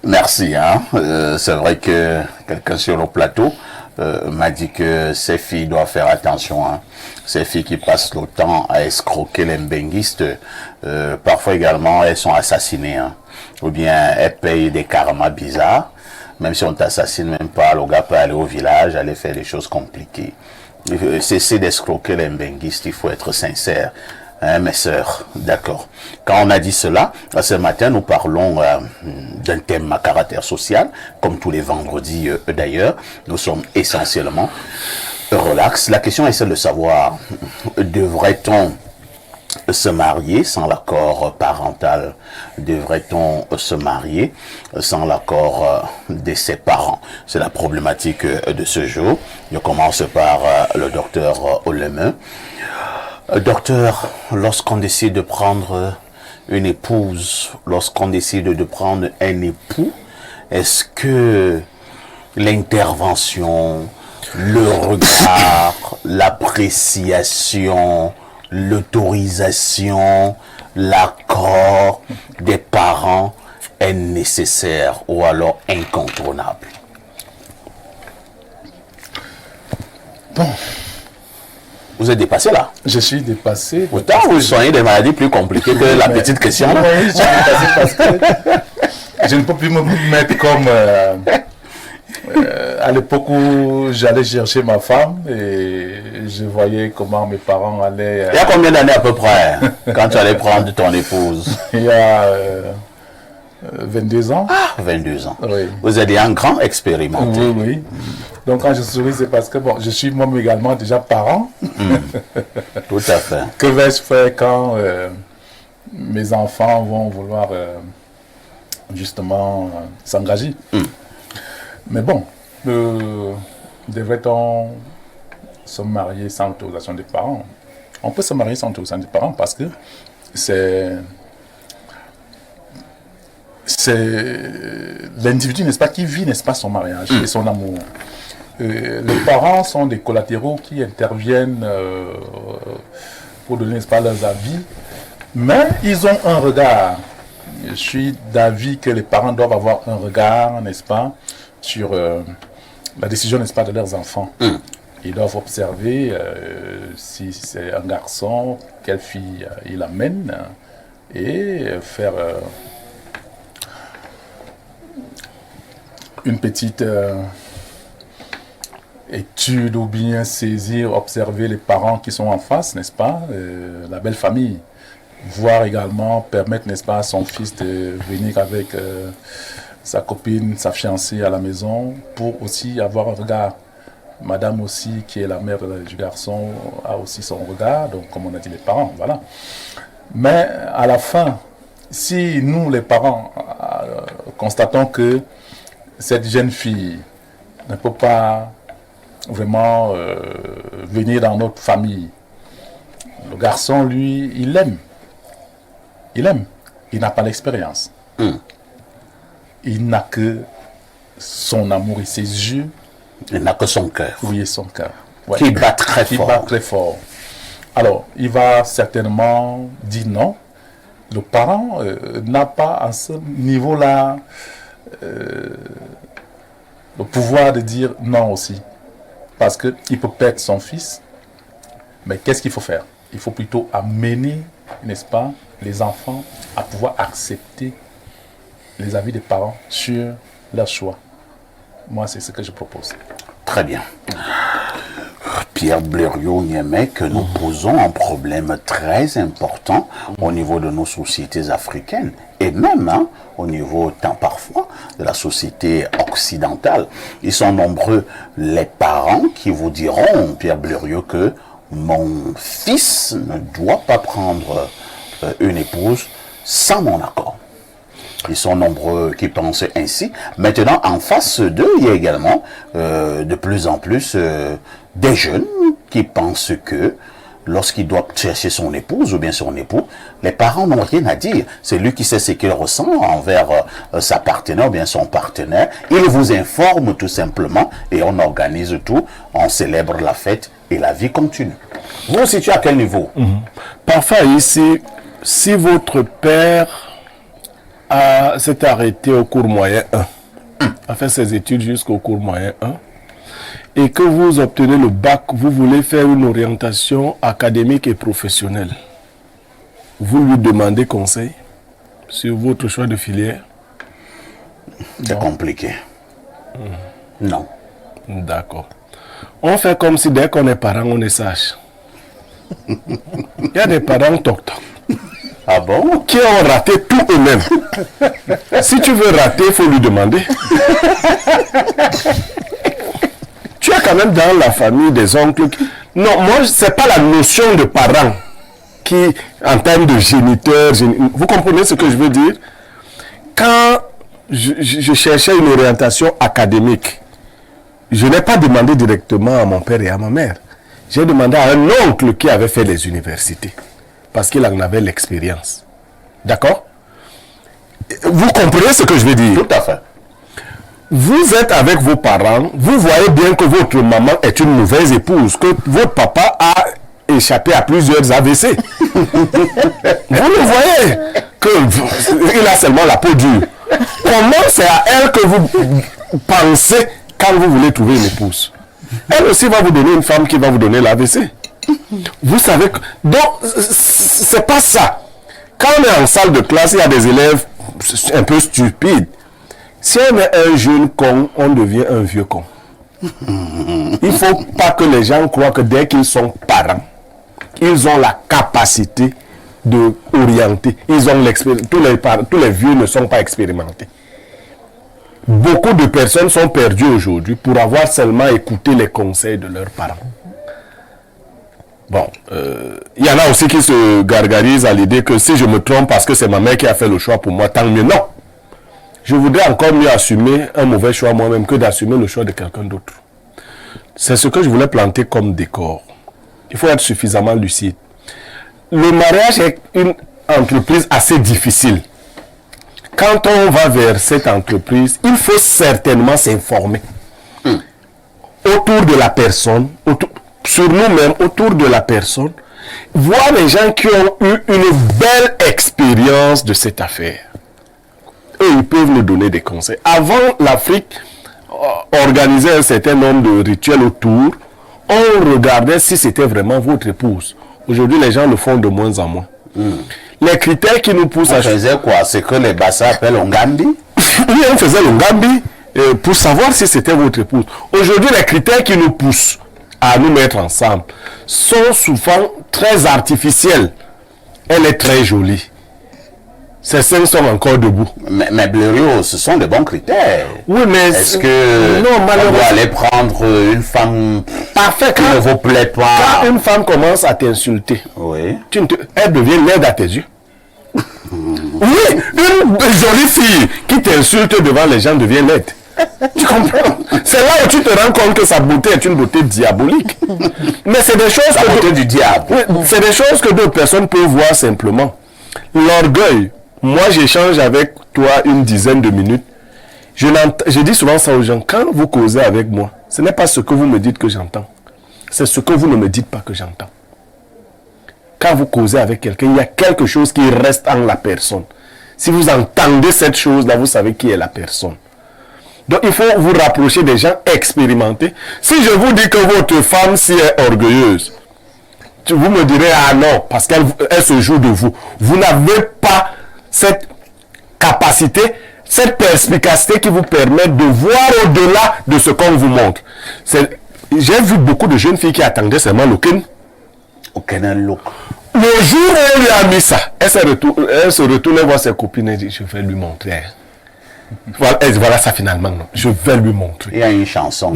Merci. Hein. C'est vrai que quelqu'un sur le plateau m'a dit que ces filles doivent faire attention. Hein. Ces filles qui passent le temps à escroquer les mbenguistes, parfois également elles sont assassinées. Hein. Ou bien elles payent des karmas bizarres. Même si on t'assassine même pas, le gars peut aller au village, aller faire des choses compliquées. Cesser d'escroquer les mbenguistes, il faut être sincère. Hein, mes sœurs, d'accord. Quand on a dit cela, ce matin, nous parlons d'un thème à caractère social, comme tous les vendredis d'ailleurs. Nous sommes essentiellement relax. La question est celle de savoir, devrait-on se marier sans l'accord parental? Devrait-on se marier sans l'accord de ses parents? C'est la problématique de ce jour. Je commence par le docteur Oleme. Docteur, lorsqu'on décide de prendre une épouse, lorsqu'on décide de prendre un époux, est-ce que l'intervention, le regard, l'appréciation, l'autorisation, l'accord des parents est nécessaire ou alors incontournable? Bon. Vous êtes dépassé là? Je suis dépassé. Pourtant, vous soignez des maladies plus compliquées que la petite question. Oui, je suis dépassé parce que je ne peux plus me mettre comme à l'époque où j'allais chercher ma femme et je voyais comment mes parents allaient... Il y a combien d'années à peu près quand tu allais prendre ton épouse? Il y a 22 ans. Ah, 22 ans. Oui. Vous êtes un grand expérimenté. Oui, oui. Donc quand je souris, c'est parce que bon, je suis moi également déjà parent. Tout à fait. Que vais-je faire quand mes enfants vont vouloir justement s'engager? Mais bon, devrait-on se marier sans autorisation des parents? On peut se marier sans autorisation des parents parce que c'est l'individu, n'est-ce pas, qui vit, n'est-ce pas, son mariage et son amour. Les parents sont des collatéraux qui interviennent pour donner, n'est-ce pas, leurs avis, mais ils ont un regard. Je suis d'avis que les parents doivent avoir un regard, n'est-ce pas, sur la décision, n'est-ce pas, de leurs enfants. Ils doivent observer si c'est un garçon, quelle fille il amène, et faire une petite étude ou bien saisir, observer les parents qui sont en face, n'est-ce pas, la belle famille. Voir également, permettre, n'est-ce pas, à son fils de venir avec sa copine, sa fiancée à la maison pour aussi avoir un regard. Madame aussi, qui est la mère du garçon, a aussi son regard, donc comme on a dit les parents, voilà. Mais à la fin, si nous les parents constatons que cette jeune fille ne peut pas vraiment venir dans notre famille, le garçon, lui, il aime. Il aime. Il n'a pas l'expérience. Il n'a que son amour et ses yeux. Il n'a que son cœur. Oui, et son cœur. Ouais. Qui bat très fort. Qui bat très fort. Alors, il va certainement dire non. Le parent n'a pas à ce niveau-là le pouvoir de dire non aussi. Parce qu'il peut perdre son fils. Mais qu'est-ce qu'il faut faire? Il faut plutôt amener, n'est-ce pas, les enfants à pouvoir accepter les avis des parents sur leur choix. Moi, c'est ce que je propose. Très bien. Pierre Blériot-Niémé, que nous posons un problème très important au niveau de nos sociétés africaines et même au niveau, tant parfois, de la société occidentale. Ils sont nombreux les parents qui vous diront, Pierre Blériot, que mon fils ne doit pas prendre une épouse sans mon accord. Ils sont nombreux qui pensent ainsi. Maintenant, en face d'eux, il y a également de plus en plus des jeunes qui pensent que lorsqu'il doit chercher son épouse ou bien son époux, les parents n'ont rien à dire. C'est lui qui sait ce qu'il ressent envers sa partenaire ou bien son partenaire. Il vous informe tout simplement et on organise tout, on célèbre la fête et la vie continue. Vous vous situez à quel niveau? Parfois ici, si votre père s'est arrêté au cours moyen 1, a fait ses études jusqu'au cours moyen 1, et que vous obtenez le bac, vous voulez faire une orientation académique et professionnelle, vous lui demandez conseil sur votre choix de filière? C'est compliqué. Non. D'accord. On fait comme si dès qu'on est parent, on est sage. Il y a des parents toc-toc Ah bon? qui ont raté tout eux-mêmes. Si tu veux rater, il faut lui demander. Tu as quand même dans la famille des oncles. Non, moi, c'est pas la notion de parent qui, en termes de géniteur, vous comprenez ce que je veux dire? Quand je cherchais une orientation académique, je n'ai pas demandé directement à mon père et à ma mère. J'ai demandé à un oncle qui avait fait les universités, parce qu'il en avait l'expérience. D'accord? Vous comprenez ce que je veux dire? Tout à fait. Vous êtes avec vos parents, vous voyez bien que votre maman est une mauvaise épouse, que votre papa a échappé à plusieurs AVC. Vous le voyez, qu'il a seulement la peau dure. Comment c'est à elle que vous pensez quand vous voulez trouver une épouse? Elle aussi va vous donner une femme qui va vous donner l'AVC. Vous savez que... Donc, c'est pas ça. Quand on est en salle de classe, il y a des élèves un peu stupides. Si on est un jeune con, on devient un vieux con. Il ne faut pas que les gens croient que dès qu'ils sont parents, ils ont la capacité d'orienter. Ils ont l'expérience. Tous les vieux ne sont pas expérimentés. Beaucoup de personnes sont perdues aujourd'hui pour avoir seulement écouté les conseils de leurs parents. Bon, il y en a aussi qui se gargarisent à l'idée que si je me trompe parce que c'est ma mère qui a fait le choix pour moi, tant mieux. Non. Je voudrais encore mieux assumer un mauvais choix moi-même que d'assumer le choix de quelqu'un d'autre. C'est ce que je voulais planter comme décor. Il faut être suffisamment lucide. Le mariage est une entreprise assez difficile. Quand on va vers cette entreprise, il faut certainement s'informer autour de la personne, sur nous-mêmes, autour de la personne, voir les gens qui ont eu une belle expérience de cette affaire. Eux, ils peuvent nous donner des conseils. Avant, l'Afrique organisait un certain nombre de rituels autour. On regardait si c'était vraiment votre épouse. Aujourd'hui, les gens le font de moins en moins. Les critères qui nous poussent à... On faisait quoi? C'est que les Bassa appellent Ongambi? Oui, on faisait l'Ongambi pour savoir si c'était votre épouse. Aujourd'hui, les critères qui nous poussent à nous mettre ensemble sont souvent très artificiels. Elle est très jolie. Ces seins sont encore debout. Mais Blériot, ce sont de bons critères. Oui, mais... Est-ce que non, malheureusement, on doit aller prendre une femme parfait, qui ne vous plaît pas? Quand une femme commence à t'insulter, oui. Elle devient laide à tes yeux. Oui, une jolie fille qui t'insulte devant les gens devient laide. Tu comprends? C'est là où tu te rends compte que sa beauté est une beauté diabolique. Mais c'est des choses... La beauté du diable. Oui, c'est des choses que d'autres personnes peuvent voir simplement. L'orgueil. Moi, j'échange avec toi une dizaine de minutes. Je dis souvent ça aux gens. Quand vous causez avec moi, ce n'est pas ce que vous me dites que j'entends. C'est ce que vous ne me dites pas que j'entends. Quand vous causez avec quelqu'un, il y a quelque chose qui reste en la personne. Si vous entendez cette chose-là, vous savez qui est la personne. Donc, il faut vous rapprocher des gens expérimentés. Si je vous dis que votre femme si est orgueilleuse, vous me direz, ah non, parce qu'elle se joue de vous. Vous n'avez pas cette capacité, cette perspicacité qui vous permet de voir au-delà de ce qu'on vous montre. J'ai vu beaucoup de jeunes filles qui attendaient seulement l'aucun. Aucun look. Le jour où on lui a mis ça, elle se retourne voir ses copines et dit, je vais lui montrer. Voilà ça finalement, non. Je vais lui montrer. Il y a une chanson.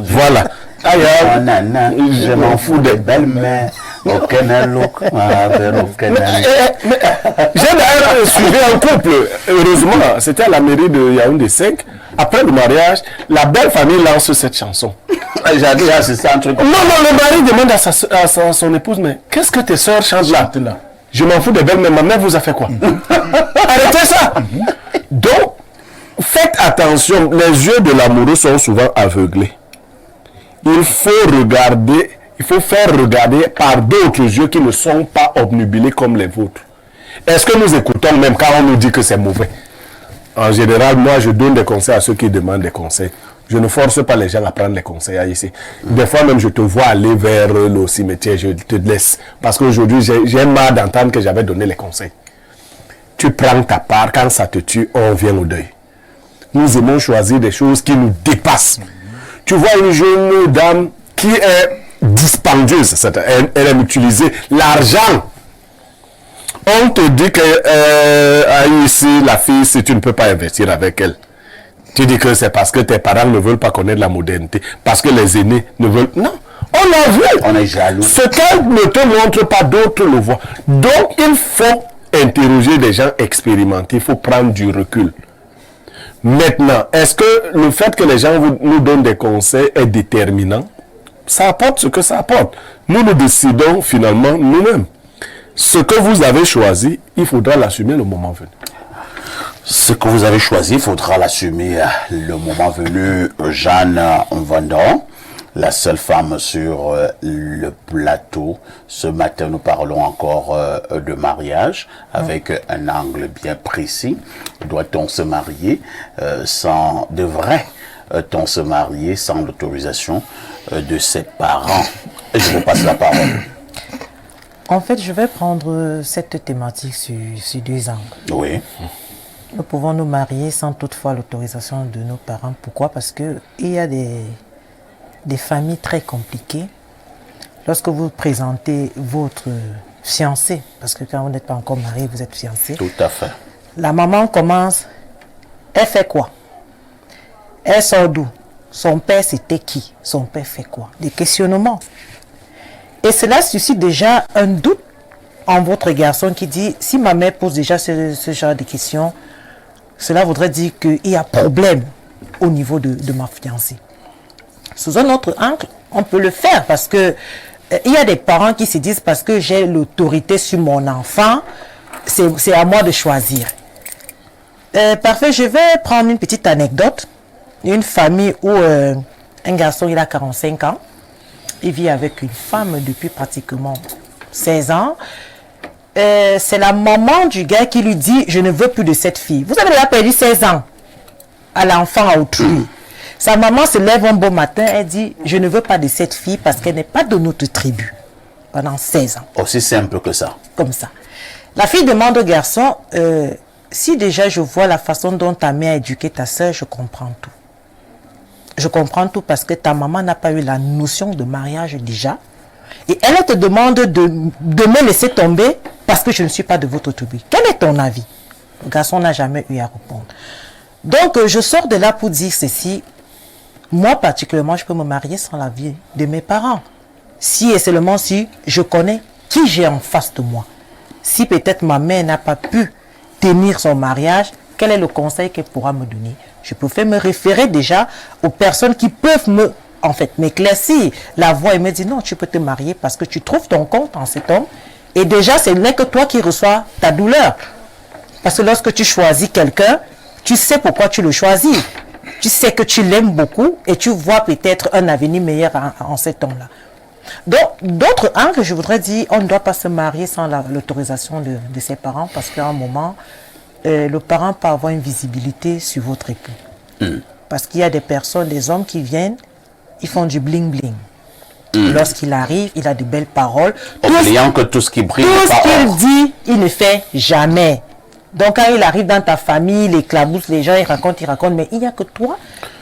Voilà. Je m'en fous des belles mères. Aucun look. J'ai d'ailleurs suivi un couple. Heureusement, c'était à la mairie de Yaoundé 5. Après le mariage, la belle famille lance cette chanson. J'ai assisté à un truc. Non, le mari demande à son épouse, mais qu'est-ce que tes soeurs chantent là? Je m'en fous des belles, mais ma mère vous a fait quoi? Arrêtez ça! Donc, faites attention, les yeux de l'amoureux sont souvent aveuglés. Il faut regarder il faut faire regarder par d'autres yeux qui ne sont pas obnubilés comme les vôtres. Est-ce que nous écoutons même quand on nous dit que c'est mauvais? En général, moi, je donne des conseils à ceux qui demandent des conseils. Je ne force pas les gens à prendre les conseils ici. Des fois même, je te vois aller vers le cimetière, je te laisse. Parce qu'aujourd'hui, j'ai marre d'entendre que j'avais donné les conseils. Tu prends ta part, quand ça te tue, on vient au deuil. Nous aimons choisir des choses qui nous dépassent. Tu vois une jeune dame qui est dispendieuse, elle aime utiliser l'argent. On te dit que ici, la fille, si tu ne peux pas investir avec elle, tu dis que c'est parce que tes parents ne veulent pas connaître la modernité, parce que les aînés ne veulent... Non, on a vu. On est jaloux. Ce qu'elle ne te montre pas, d'autres le voient. Donc, il faut interroger des gens expérimentés, il faut prendre du recul. Maintenant, est-ce que le fait que les gens nous donnent des conseils est déterminant? Ça apporte ce que ça apporte. Nous décidons finalement nous-mêmes. Ce que vous avez choisi, il faudra l'assumer le moment venu. Ce que vous avez choisi, il faudra l'assumer le moment venu. Jeanne Vendant, la seule femme sur le plateau. Ce matin, nous parlons encore de mariage avec un angle bien précis. Doit-on se marier devrait-on se marier sans l'autorisation de ses parents? Je vous passe la parole. En fait, je vais prendre cette thématique sur deux angles. Oui. Nous pouvons nous marier sans toutefois l'autorisation de nos parents. Pourquoi? Parce qu'il y a des familles très compliquées. Lorsque vous présentez votre fiancé, parce que quand vous n'êtes pas encore marié, vous êtes fiancé. Tout à fait. La maman commence, elle fait quoi? Elle sort d'où? Son père, c'était qui? Son père fait quoi? Des questionnements. Et cela suscite déjà un doute en votre garçon qui dit, si ma mère pose déjà ce genre de questions, cela voudrait dire qu'il y a problème au niveau de ma fiancée. Sous un autre angle, on peut le faire parce que il y a des parents qui se disent, parce que j'ai l'autorité sur mon enfant, c'est à moi de choisir. Parfait, je vais prendre une petite anecdote. Une famille où un garçon, il a 45 ans. Il vit avec une femme depuis pratiquement 16 ans. C'est la maman du gars qui lui dit, je ne veux plus de cette fille. Vous avez déjà perdu 16 ans à l'enfant à autrui. Sa maman se lève un beau matin, elle dit, je ne veux pas de cette fille parce qu'elle n'est pas de notre tribu. Pendant 16 ans. Aussi simple que ça. Comme ça. La fille demande au garçon, si déjà je vois la façon dont ta mère a éduqué ta soeur, je comprends tout. Je comprends tout parce que ta maman n'a pas eu la notion de mariage déjà. Et elle te demande de me laisser tomber parce que je ne suis pas de votre tribu. Quel est ton avis? Le garçon n'a jamais eu à répondre. Donc, je sors de là pour dire ceci. Moi, particulièrement, je peux me marier sans l'avis de mes parents. Si et seulement si je connais qui j'ai en face de moi. Si peut-être ma mère n'a pas pu tenir son mariage, quel est le conseil qu'elle pourra me donner? Je peux me référer déjà aux personnes qui peuvent m'éclaircir la voie et me dire non, tu peux te marier parce que tu trouves ton compte en cet homme. Et déjà, ce n'est que toi qui reçois ta douleur. Parce que lorsque tu choisis quelqu'un, tu sais pourquoi tu le choisis. Tu sais que tu l'aimes beaucoup et tu vois peut-être un avenir meilleur en cet homme-là. Donc, d'autres angles, je voudrais dire, on ne doit pas se marier sans l'autorisation de ses parents parce qu'à un moment, le parent peut avoir une visibilité sur votre époux. Parce qu'il y a des personnes, des hommes qui viennent, ils font du bling-bling. Lorsqu'il arrive, il a de belles paroles. Oubliant que tout ce qui brille tout n'est pas ce qu'il or. dit, il ne fait jamais. Donc quand il arrive dans ta famille, il éclabousse les gens, il raconte, mais il n'y a que toi,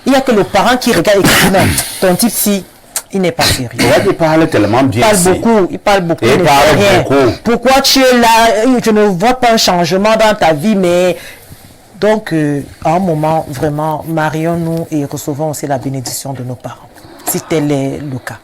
il n'y a que le parent qui regarde et qui dit non, ton type si, il n'est pas sérieux. Ouais, il parle tellement bien. Il parle beaucoup, Il ne parle fait rien. beaucoup. Pourquoi tu es là? Je ne vois pas un changement dans ta vie, mais... Donc, à un moment, vraiment, marions-nous et recevons aussi la bénédiction de nos parents, si tel est le cas.